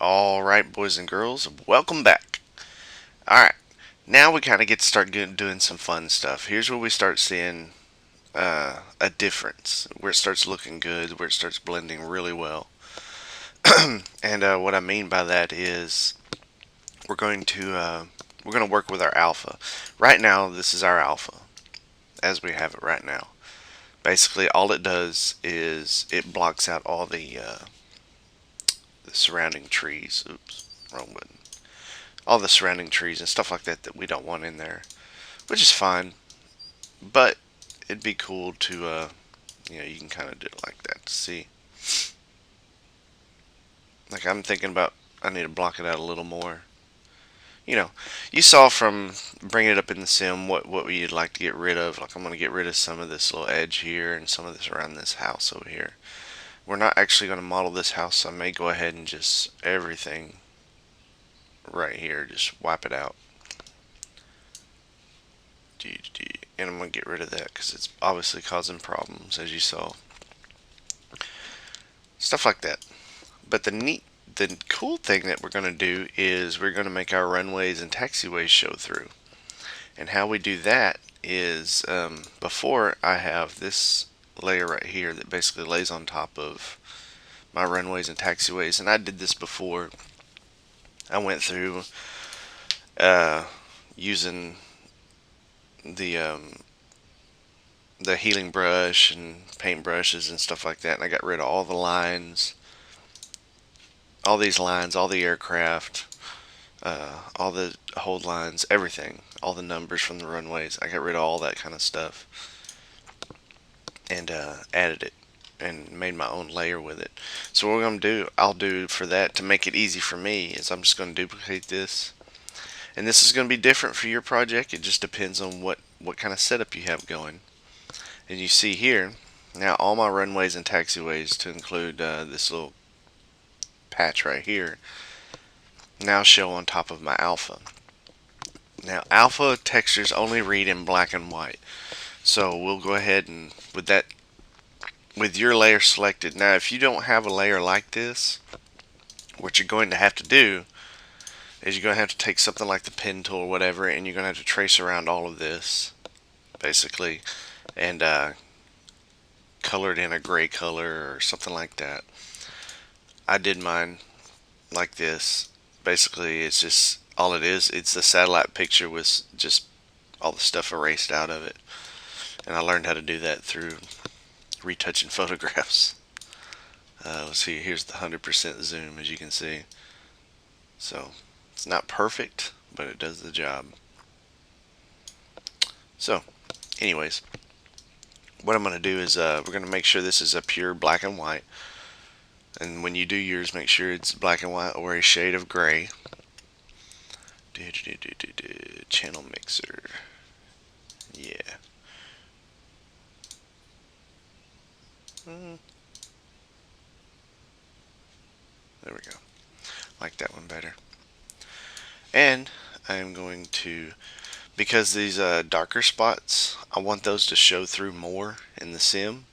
Alright, boys and girls, welcome back. Alright, now we kind of get to start doing some fun stuff. Here's where we start seeing a difference, where it starts looking good, where it starts blending really well. And what I mean by that is we're going to work with our alpha. Right now, this is our alpha, as we have it right now. Basically, all it does is it blocks out all the surrounding trees. Oops, wrong button. All the surrounding trees and stuff like that that we don't want in there, which is fine. But it'd be cool to, you can kind of do it like that to see. Like I'm thinking about, I need to block it out a little more. You know, you saw from bringing it up in the sim what you'd like to get rid of. Like I'm going to get rid of some of this little edge here and some of this around this house over here. We're not actually going to model this house, so I may go ahead and just everything right here, just wipe it out. And I'm going to get rid of that because it's obviously causing problems, as you saw. Stuff like that. But the cool thing that we're going to do is we're going to make our runways and taxiways show through. And how we do that is before I have this layer right here that basically lays on top of my runways and taxiways. And I did this before. I went through using the the healing brush and paint brushes and stuff like that, and I got rid of all the lines, all these lines, all the aircraft, all the hold lines, everything, all the numbers from the runways. I got rid of all that kind of stuff and added it and made my own layer with it. So what I'll do for that to make it easy for me is I'm just going to duplicate this. And this is going to be different for your project. It just depends on what kind of setup you have going. And you see here, now all my runways and taxiways, to include this little patch right here, now show on top of my alpha. Now alpha textures only read in black and white. So we'll go ahead and with your layer selected. Now if you don't have a layer like this, what you're going to have to do is you're going to have to take something like the pen tool or whatever, and you're going to have to trace around all of this basically and color it in a gray color or something like that. I did mine like this. Basically, it's just all it is. It's the satellite picture with just all the stuff erased out of it. And I learned how to do that through retouching photographs. Let's see, here's the 100% zoom, as you can see. So, it's not perfect, but it does the job. So, anyways, what I'm going to do is we're going to make sure this is a pure black and white. And when you do yours, make sure it's black and white or a shade of gray. Channel mixer. Yeah. There we go. Like that one better. And I'm going to, because these darker spots, I want those to show through more in the sim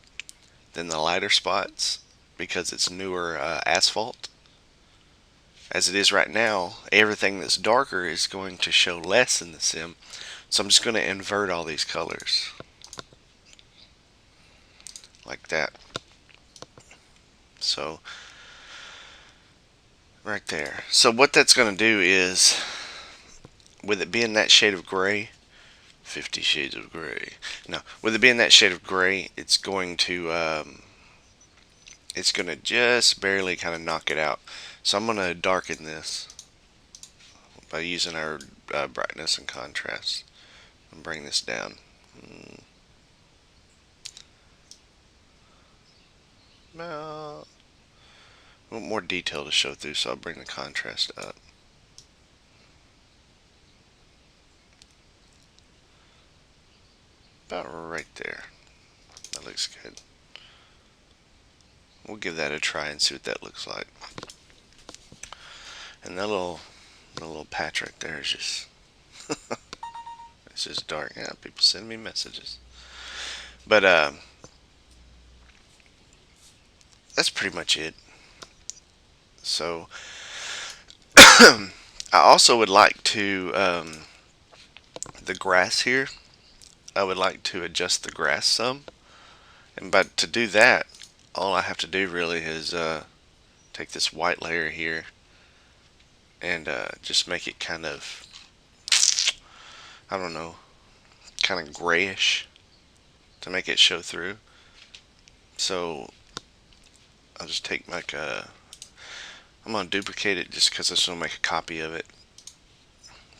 than the lighter spots because it's newer asphalt. As it is right now, everything that's darker is going to show less in the sim. So I'm just going to invert all these colors. Like that. So, right there. So what that's going to do is, with it being that shade of gray, 50 Shades of Gray. No, with it being that shade of gray, it's going to just barely kind of knock it out. So I'm going to darken this by using our brightness and contrast and bring this down. Well, I want more detail to show through, so I'll bring the contrast up. About right there. That looks good. We'll give that a try and see what that looks like. And that little patch right there is just it's just dark. Yeah, people send me messages. But that's pretty much it. So I also would like to, the grass here, I would like to adjust the grass some. But to do that, all I have to do really is take this white layer here and just make it kind of, I don't know, kind of grayish to make it show through. So I'll just take like I'm going to duplicate it just because I just want to make a copy of it.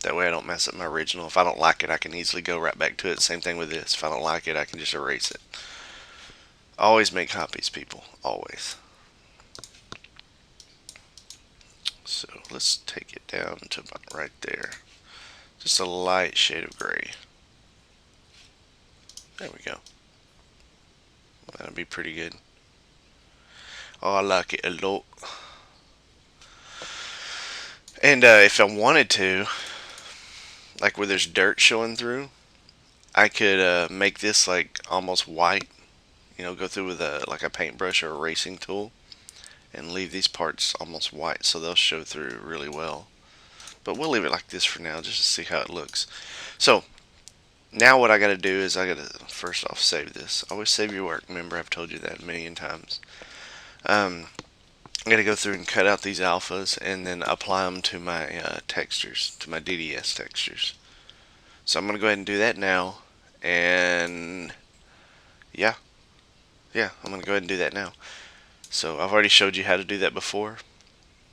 That way I don't mess up my original. If I don't like it, I can easily go right back to it. Same thing with this. If I don't like it, I can just erase it. Always make copies, people. Always. So let's take it down to about right there. Just a light shade of gray. There we go. That'll be pretty good. Oh, I like it a lot. And if I wanted to, like where there's dirt showing through, I could make this like almost white. You know, go through with like a paintbrush or a erasing tool and leave these parts almost white so they'll show through really well. But we'll leave it like this for now just to see how it looks. So now what I got to do is I got to first off save this. Always save your work. Remember, I've told you that a million times. I'm going to go through and cut out these alphas and then apply them to my textures, to my DDS textures. So I'm going to go ahead and do that now. And yeah, I'm going to go ahead and do that now. So I've already showed you how to do that before.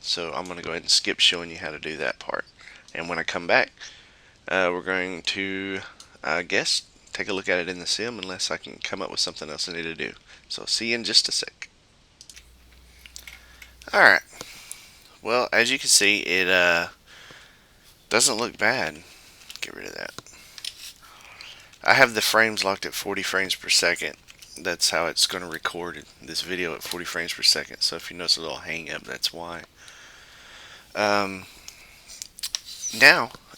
So I'm going to go ahead and skip showing you how to do that part. And when I come back, we're going to, I guess, take a look at it in the sim unless I can come up with something else I need to do. So see you in just a sec. Alright. Well, as you can see, it doesn't look bad. Get rid of that. I have the frames locked at 40 frames per second. That's how it's going to record this video at 40 frames per second. So if you notice a little hang up, that's why. Now,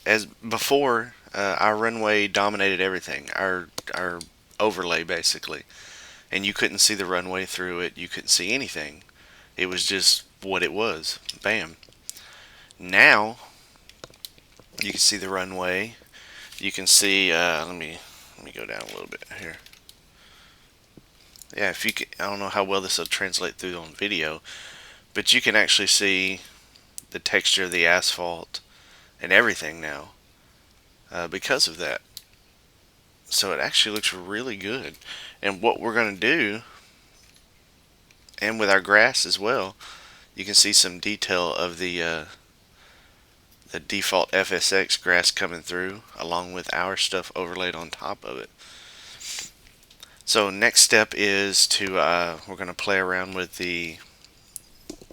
as before, our runway dominated everything. Our overlay, basically. And you couldn't see the runway through it. You couldn't see anything. It was just what it was. Bam. Now, you can see the runway. You can see, let me go down a little bit here. Yeah, if you can, I don't know how well this will translate through on video, but you can actually see the texture of the asphalt and everything now because of that. So it actually looks really good. And what we're going to do, and with our grass as well, you can see some detail of the default FSX grass coming through along with our stuff overlaid on top of it. So next step is to we're going to play around with the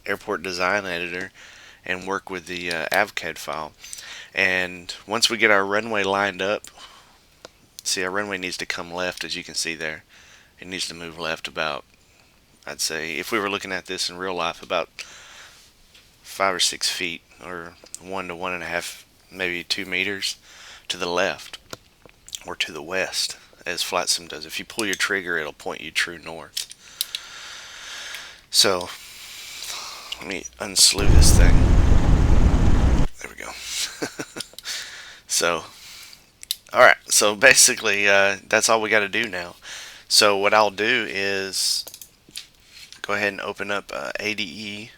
airport design editor and work with the AvCAD file. And once we get our runway lined up, see, our runway needs to come left, as you can see there. It needs to move left about, I'd say, if we were looking at this in real life, about 5 or 6 feet, or 1 to 1.5, maybe 2 meters to the left or to the west, as Flight Sim does. If you pull your trigger, it'll point you true north. So let me unslew this thing. There we go. So alright, so basically that's all we got to do now. So what I'll do is go ahead and open up ADE,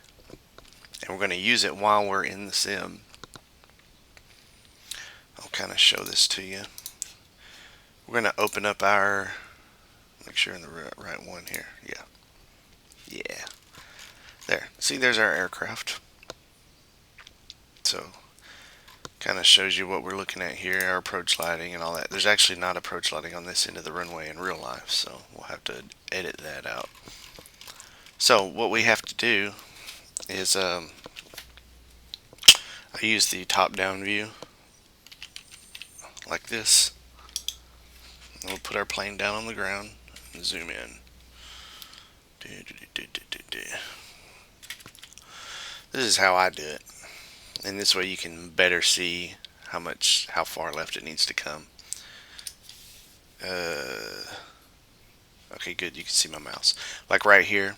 and we're going to use it while we're in the sim. I'll kind of show this to you. We're going to open up our, make sure in the right one here. Yeah. There. See, there's our aircraft. So kind of shows you what we're looking at here, our approach lighting and all that. There's actually not approach lighting on this end of the runway in real life, so we'll have to edit that out. So what we have to do is I use the top-down view like this. We'll put our plane down on the ground and zoom in. This is how I do it, and this way you can better see how far left it needs to come. Okay, good. You can see my mouse. Like right here,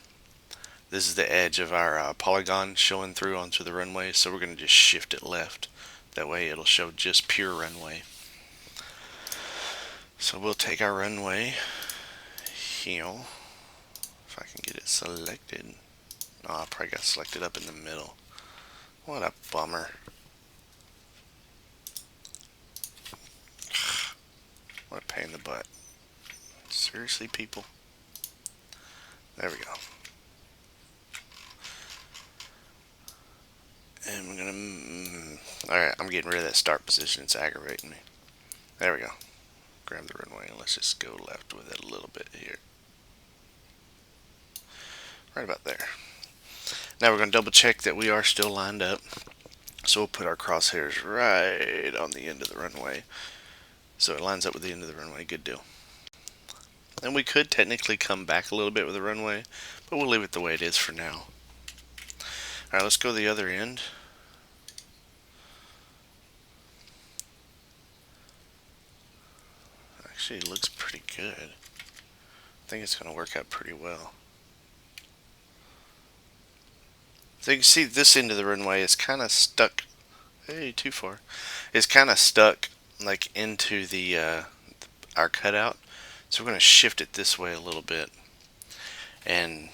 This is the edge of our polygon showing through onto the runway, so we're going to just shift it left. That way it'll show just pure runway. So we'll take our runway here. If I can get it selected. Oh, I probably got selected up in the middle. What a bummer. What a pain in the butt. Seriously, people? There we go. And we're gonna... Alright, I'm getting rid of that start position. It's aggravating me. There we go. Grab the runway and let's just go left with it a little bit here. Right about there. Now we're going to double check that we are still lined up. So we'll put our crosshairs right on the end of the runway. So it lines up with the end of the runway. Good deal. And we could technically come back a little bit with the runway, but we'll leave it the way it is for now. Alright, let's go to the other end. Actually, it looks pretty good. I think it's going to work out pretty well. So you can see this end of the runway is kind of stuck. Hey, too far. It's kind of stuck like into the our cutout. So we're going to shift it this way a little bit. And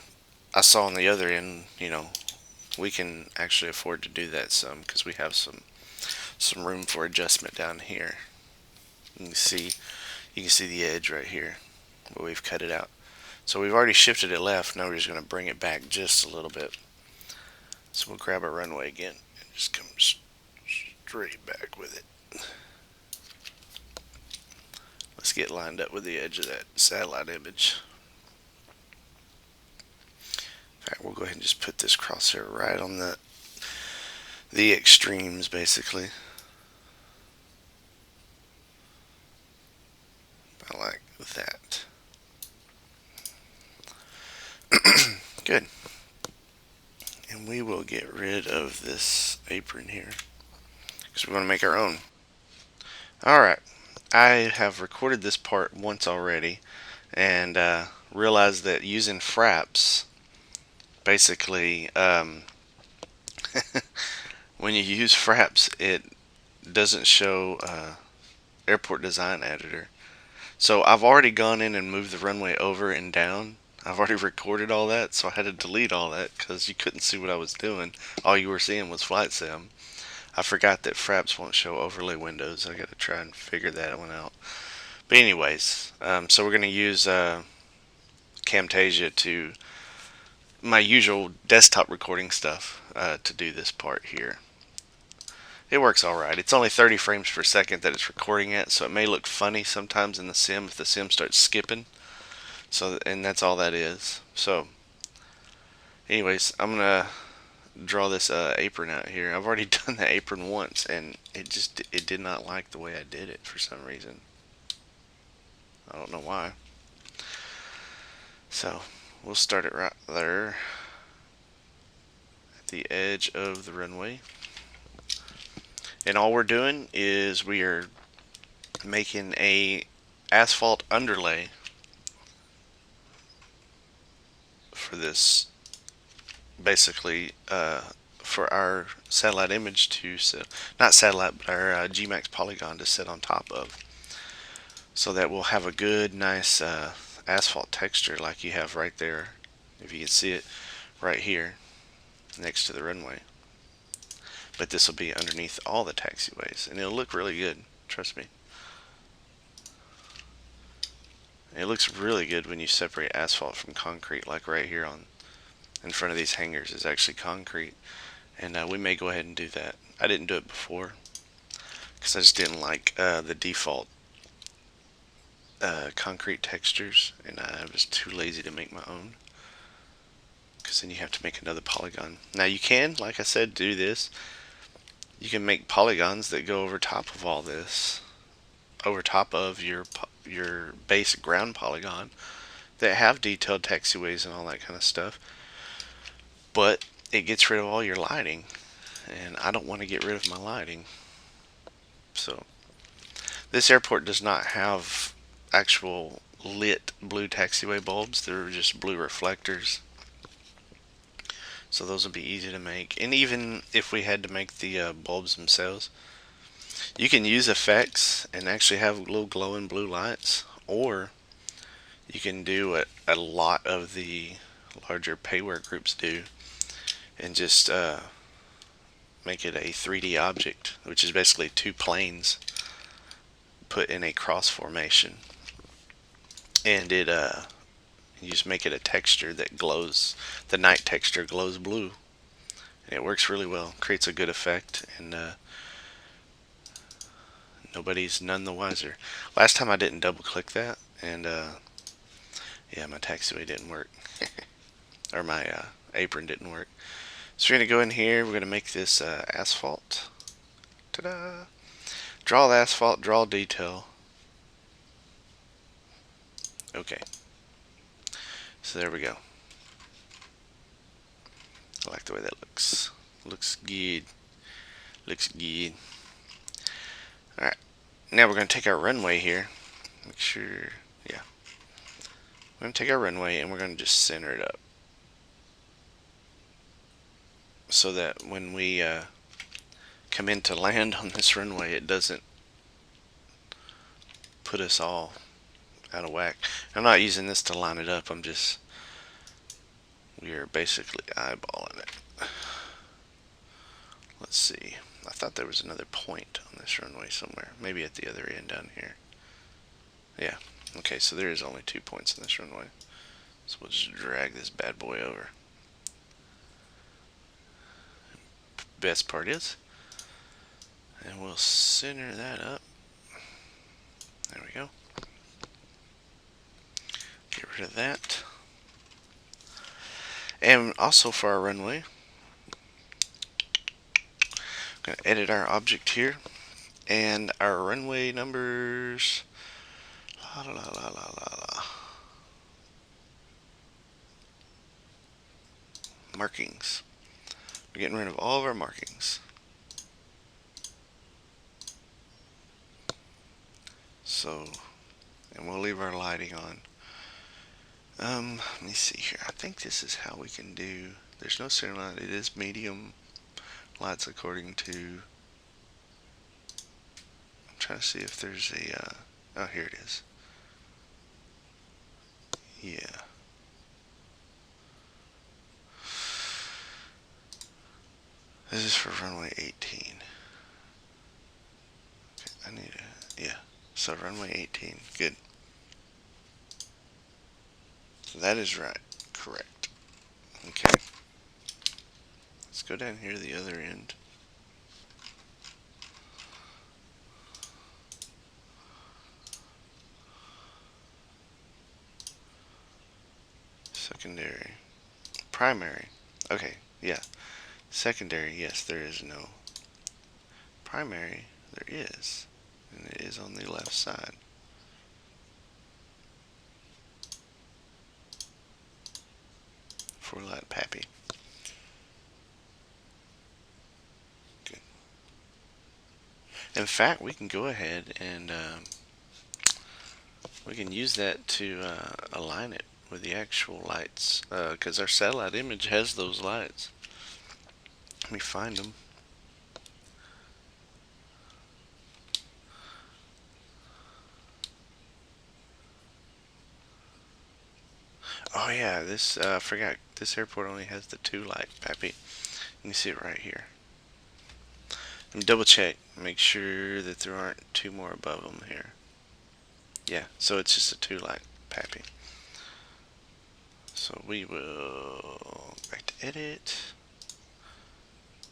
I saw on the other end, you know, we can actually afford to do that some because we have some room for adjustment down here. You can see the edge right here where we've cut it out. So we've already shifted it left. Now we're just going to bring it back just a little bit. So we'll grab our runway again and just come straight back with it. Let's get lined up with the edge of that satellite image. Alright, we'll go ahead and just put this crosshair right on the extremes, basically. I like that. Good. And we will get rid of this apron here because we're going to make our own. Alright, I have recorded this part once already and realized that using fraps, basically, when you use fraps, it doesn't show Airport Design Editor. So I've already gone in and moved the runway over and down. I've already recorded all that, so I had to delete all that because you couldn't see what I was doing. All you were seeing was flight sim. I forgot that fraps won't show overlay windows. I gotta try and figure that one out. But anyways, so we're gonna use Camtasia to my usual desktop recording stuff to do this part here. It works alright. It's only 30 frames per second that it's recording at, so it may look funny sometimes in the sim if the sim starts skipping. So, and that's all that is. So, anyways, I'm gonna draw this apron out here. I've already done the apron once, and it did not like the way I did it for some reason. I don't know why. So, we'll start it right there at the edge of the runway. And all we're doing is we are making a asphalt underlay for this, basically for our satellite image to sit, not satellite, but our Gmax polygon to sit on top of, so that we'll have a good nice asphalt texture like you have right there, if you can see it right here next to the runway. But this will be underneath all the taxiways, and it'll look really good, trust me. It looks really good when you separate asphalt from concrete, like right here on in front of these hangars is actually concrete, and we may go ahead and do that. I didn't do it before because I just didn't like the default concrete textures, and I was too lazy to make my own, because then you have to make another polygon. Now you can, like I said, do this. You can make polygons that go over top of all this, over top of your base ground polygon that have detailed taxiways and all that kind of stuff. But it gets rid of all your lighting, and I don't want to get rid of my lighting. So this airport does not have actual lit blue taxiway bulbs. They're just blue reflectors. So those will be easy to make. And even if we had to make the bulbs themselves, you can use effects and actually have little glowing blue lights, or you can do what a lot of the larger payware groups do and just make it a 3D object, which is basically two planes put in a cross formation, and you just make it a texture that glows. The night texture glows blue, and it works really well. Creates a good effect, and nobody's none the wiser. Last time I didn't double click that, and yeah, my taxiway didn't work, or my apron didn't work. So we're gonna go in here. We're gonna make this asphalt. Ta-da! Draw the asphalt. Draw detail. Okay. So there we go. I like the way that looks. Looks good. Looks good. Alright. Now we're going to take our runway here. Make sure, yeah. We're going to take our runway and we're going to just center it up. So that when we come in to land on this runway, it doesn't put us all out of whack. I'm not using this to line it up. We are basically eyeballing it. Let's see. I thought there was another point on this runway somewhere. Maybe at the other end down here. Yeah. Okay, so there is only 2 points in this runway. So we'll just drag this bad boy over. Best part is, and we'll center that up. There we go. Get rid of that. And also for our runway, I'm going to edit our object here. And our runway numbers. La la la la la la. Markings. We're getting rid of all of our markings. So, and we'll leave our lighting on. Let me see here. I think this is how we can do. There's no center light. It is medium lights according to. I'm trying to see if there's a. Oh, here it is. Yeah. This is for runway 18. Okay, I need a. Yeah. So runway 18. Good. So that is right. Correct. Okay. Let's go down here to the other end. Secondary. Primary. Okay, yeah. Secondary, yes, there is no. Primary, there is. And it is on the left side. For light pappy. Good. In fact, we can go ahead and we can use that to align it with the actual lights, because our satellite image has those lights. Let me find them. Oh yeah, this I forgot. This airport only has the 2 light pappy. You can see it right here. Let me double check, make sure that there aren't 2 more above them here. Yeah, so it's just a 2 light pappy. So we will back to edit.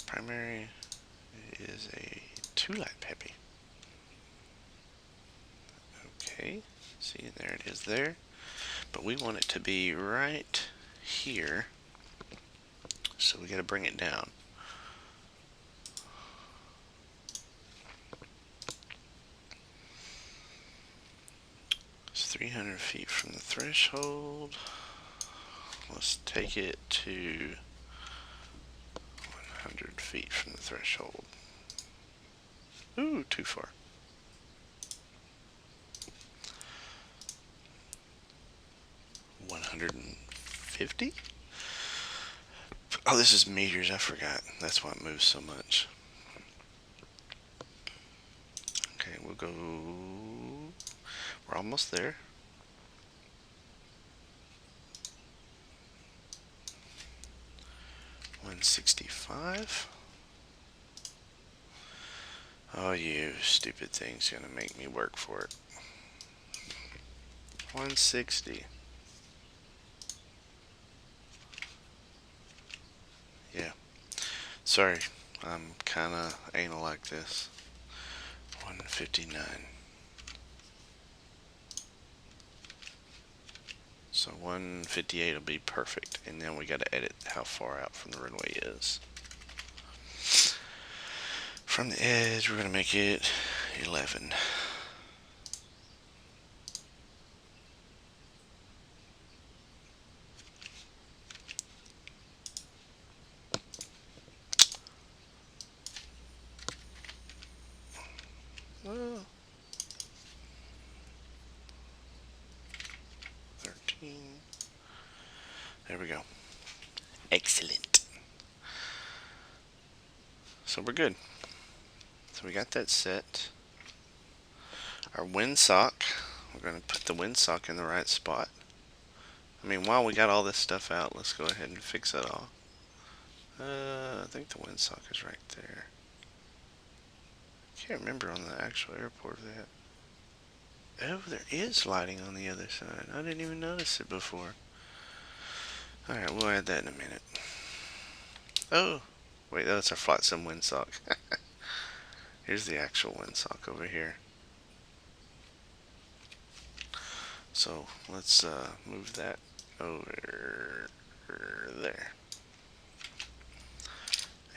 Primary is a 2 light pappy. Okay, see, there it is there. But we want it to be right here. So we got to bring it down. It's 300 feet from the threshold. Let's take it to 100 feet from the threshold. Ooh, too far. 150? Oh, this is meters. I forgot. That's why it moves so much. Okay, we'll go. We're almost there. $165. Oh, you stupid thing's gonna make me work for it. 160. Yeah. Sorry, I'm kinda anal like this. 159. So 158 will be perfect, and then we gotta edit how far out from the runway is. From the edge, we're gonna make it 11. Well, 13. There we go. Excellent. So we're good. So we got that set. Our windsock, we're going to put the windsock in the right spot. I mean, while we got all this stuff out, let's go ahead and fix it all. I think the windsock is right there. Can't remember on the actual airport that. Oh, there is lighting on the other side. I didn't even notice it before. Alright, we'll add that in a minute. Oh, wait, that's our flight sim windsock. Here's the actual windsock over here. So let's move that over there.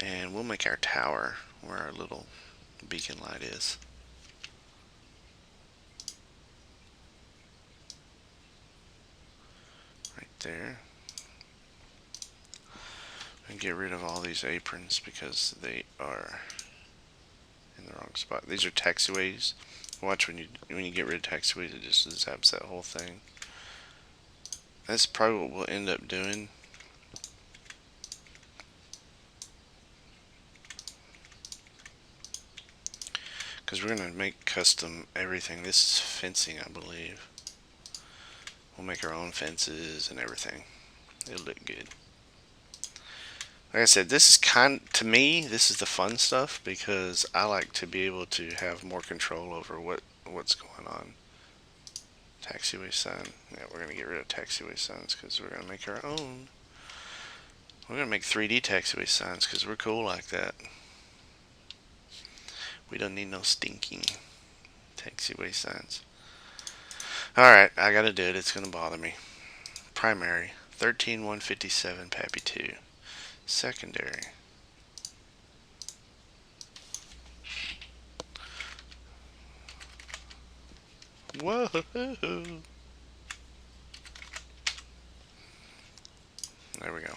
And we'll make our tower where our little beacon light is. Right there. And get rid of all these aprons because they are in the wrong spot. These are taxiways. Watch when you get rid of taxiways, it just zaps that whole thing. That's probably what we'll end up doing. Because we're going to make custom everything. This is fencing, I believe. We'll make our own fences and everything. It'll look good. Like I said, this is to me, this is the fun stuff because I like to be able to have more control over what's going on. Taxiway sign. Yeah, we're going to get rid of taxiway signs because we're going to make our own. We're going to make 3D taxiway signs because we're cool like that. We don't need no stinking taxiway signs. Alright, I got to do it. It's going to bother me. Primary, 13157 Pappy 2. Secondary. Whoa! There we go.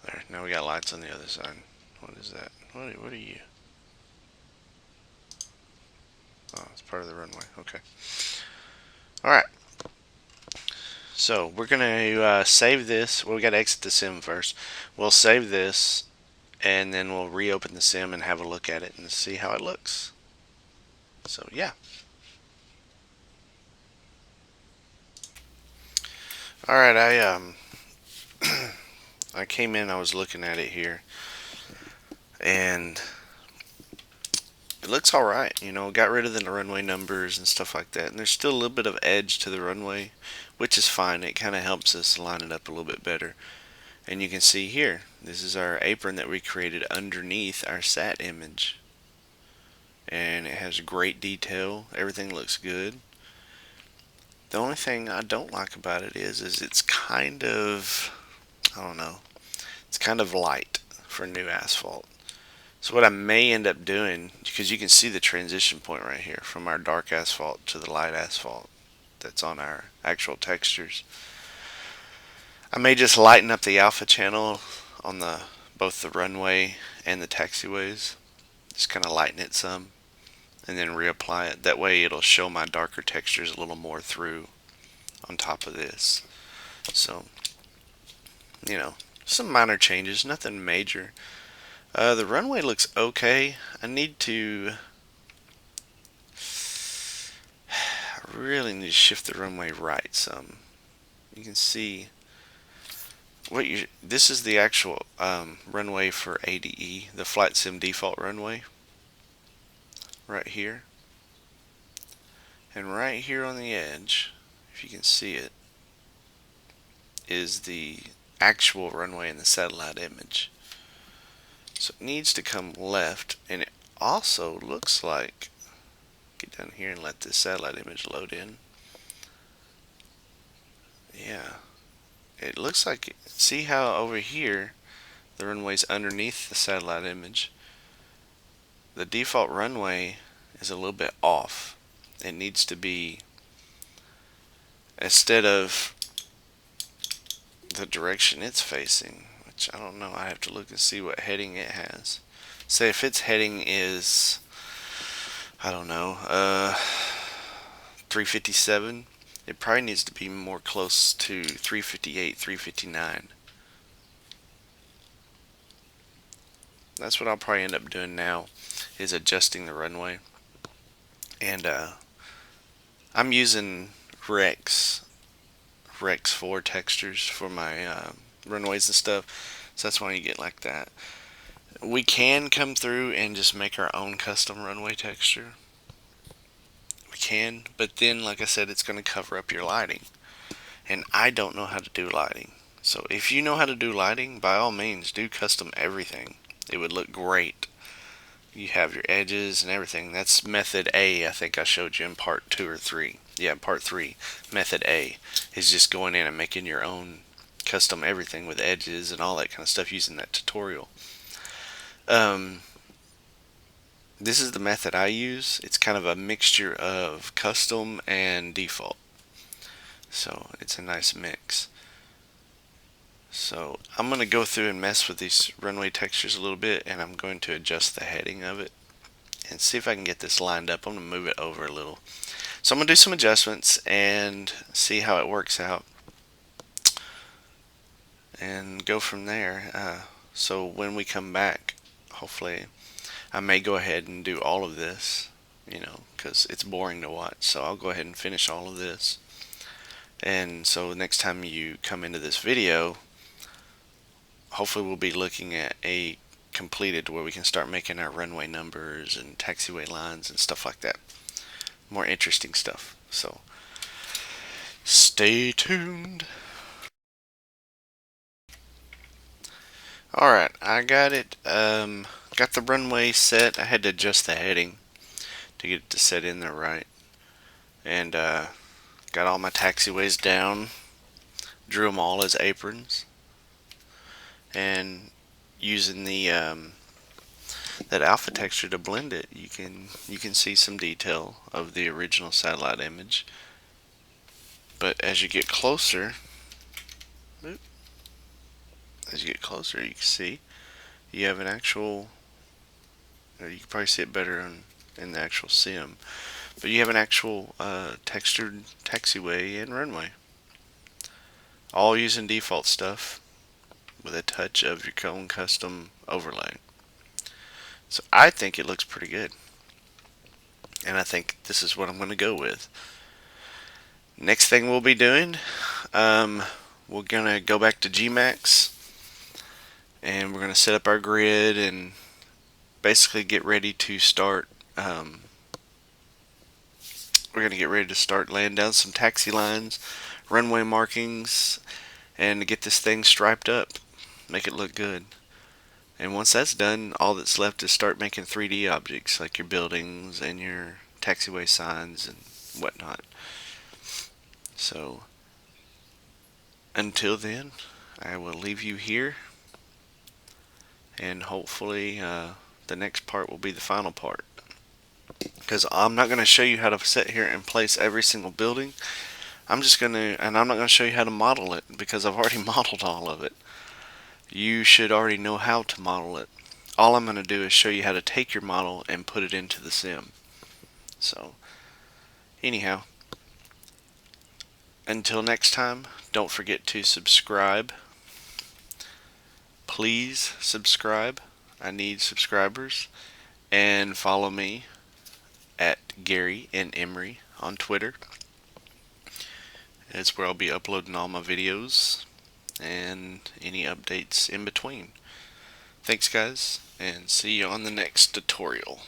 There. Now we got lights on the other side. What is that? What are you? Oh, it's part of the runway. Okay. Alright. So, we're going to save this. Well, we got to exit the sim first. We'll save this, and then we'll reopen the sim and have a look at it and see how it looks. So, yeah. Alright, I came in, I was looking at it here, and it looks alright. You know, got rid of the runway numbers and stuff like that, and there's still a little bit of edge to the runway, which is fine. It kind of helps us line it up a little bit better. And you can see here, this is our apron that we created underneath our sat image, and it has great detail. Everything looks good. The only thing I don't like about it is it's kind of, I don't know, it's kind of light for new asphalt. So what I may end up doing, because you can see the transition point right here from our dark asphalt to the light asphalt that's on our actual textures. I may just lighten up the alpha channel on both the runway and the taxiways. Just kind of lighten it some and then reapply it. That way it'll show my darker textures a little more through on top of this. So You know, some minor changes, nothing major. The runway looks okay. I really need to shift the runway right some. You can see this is the actual runway for ADE, the Flight Sim default runway, right here. And right here on the edge, if you can see it, is the actual runway in the satellite image. So it needs to come left, and it also looks like, get down here and let this satellite image load in. Yeah, it looks like, see how over here the runway's underneath the satellite image? The default runway is a little bit off. It needs to be, instead of the direction it's facing, which I don't know, I have to look and see what heading it has. Say if its heading is, I don't know, 357, it probably needs to be more close to 358, 359. That's what I'll probably end up doing now, is adjusting the runway. And I'm using Rex 4 textures for my runways and stuff, so that's why you get like that. We can come through and just make our own custom runway texture. We can, but then, like I said, it's going to cover up your lighting. And I don't know how to do lighting. So if you know how to do lighting, by all means, do custom everything. It would look great. You have your edges and everything. That's method A, I think I showed you in part 2 or 3. Yeah, part 3. Method A is just going in and making your own custom everything with edges and all that kind of stuff using that tutorial. This is the method I use. It's kind of a mixture of custom and default. So it's a nice mix. So I'm going to go through and mess with these runway textures a little bit, and I'm going to adjust the heading of it and see if I can get this lined up. I'm going to move it over a little. So I'm going to do some adjustments and see how it works out and go from there. So when we come back, hopefully I may go ahead and do all of this, because it's boring to watch. So I'll go ahead and finish all of this. And so next time you come into this video, hopefully we'll be looking at a completed where we can start making our runway numbers and taxiway lines and stuff like that. More interesting stuff. So stay tuned. Alright, I got it. Got the runway set. I had to adjust the heading to get it to set in there right. And got all my taxiways down. Drew them all as aprons. And using the that alpha texture to blend it, you can see some detail of the original satellite image. But as you get closer, you can see you have an actual, you can probably see it better in the actual sim, but you have an actual textured taxiway and runway, all using default stuff with a touch of your own custom overlay. So I think it looks pretty good, and I think this is what I'm going to go with. Next thing we'll be doing, we're going to go back to Gmax, and we're going to set up our grid and basically get ready to start. We're going to get ready to start laying down some taxi lines, runway markings, and to get this thing striped up, make it look good. And once that's done, all that's left is start making 3D objects like your buildings and your taxiway signs and whatnot. So until then, I will leave you here, and hopefully the next part will be the final part, because I'm not going to show you how to sit here and place every single building. I'm not going to show you how to model it, because I've already modeled all of it. You should already know how to model it. All I'm going to do is show you how to take your model and put it into the sim. So anyhow, until next time, don't forget to subscribe please subscribe. I need subscribers. And follow me at Gary and Emery on Twitter. It's where I'll be uploading all my videos and any updates in between. Thanks guys, and see you on the next tutorial.